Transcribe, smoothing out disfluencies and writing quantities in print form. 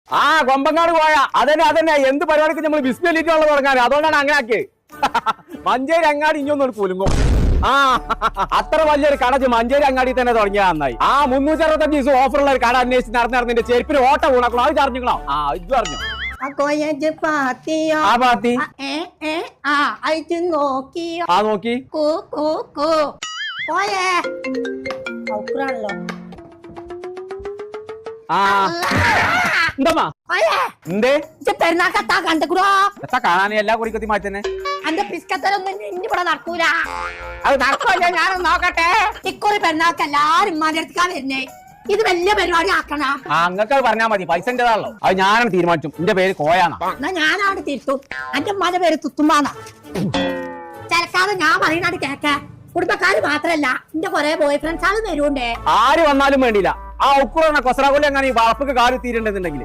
ആ കൊമ്പങ്ങാട് പോയ അതന്നെ എന്ത് പരിപാടിക്ക് നമ്മൾ ബിസ്മില്ലിട്ടുള്ള തുടങ്ങാൻ അതുകൊണ്ടാണ് അങ്ങനെ ആക്കിയത്. മഞ്ചേരി അങ്ങാടി ഇഞ്ഞൊന്നും കുലുങ്ങും. ആ അത്ര വലിയൊരു കട മഞ്ചേരി അങ്ങാടി തന്നെ തുടങ്ങിയ നന്നായി. ആ 365 ദിവസം ഓഫറുള്ള ഒരു കട അന്വേഷിച്ച് നടന്നിന്റെ ചെരുപ്പിന് ഓട്ട വീണാക്കണോ അത് ചറിഞ്ഞോ? ആ ഇത് പറഞ്ഞു ആ നോക്കി ആ എന്താ എന്തേ എത്താ കാണാൻ എല്ലാ കുറിക്കത്തി മാറ്റി തന്നെ എന്റെ പിസ്കത്തലൊന്നും ഇവിടെ നടക്കൂല. അത് നടക്കുമല്ലോ. ഞാനൊന്ന് നോക്കട്ടെ. ഇക്കുറി പെരുന്നാൾക്ക് എല്ലാരും ഉമ്മാനെടുക്കാൻ വരുന്നേ. ഇത് വലിയ പരിപാടി ആക്കണം. ആ അങ്ങക്ക് പറഞ്ഞാൽ മതി. പൈസ എന്റേതാണല്ലോ. അത് ഞാനാണ് തീരുമാനിച്ചു. എന്റെ പേര് കോയാണോ? എന്നാ ഞാനാണ് തിരുത്തും. എന്റെ ഉമ്മാന്റെ പേര് തുത്തുമ്മാന്നാ. ചിലക്കാതെ ഞാൻ പറയുന്നത് കേക്ക. കുടുംബക്കാര് മാത്രല്ല എന്റെ കൊറേ ബോയ് ഫ്രണ്ട്സ് ആള് വരുണ്ടേ. ആര് വന്നാലും വേണ്ടില്ല. ആ ഉക്കുറ കൊസറാകൊല്ലി അങ്ങനെ ഈ വളപ്പൊക്കെ കാല് തീരുണ്ടെന്നുണ്ടെങ്കിൽ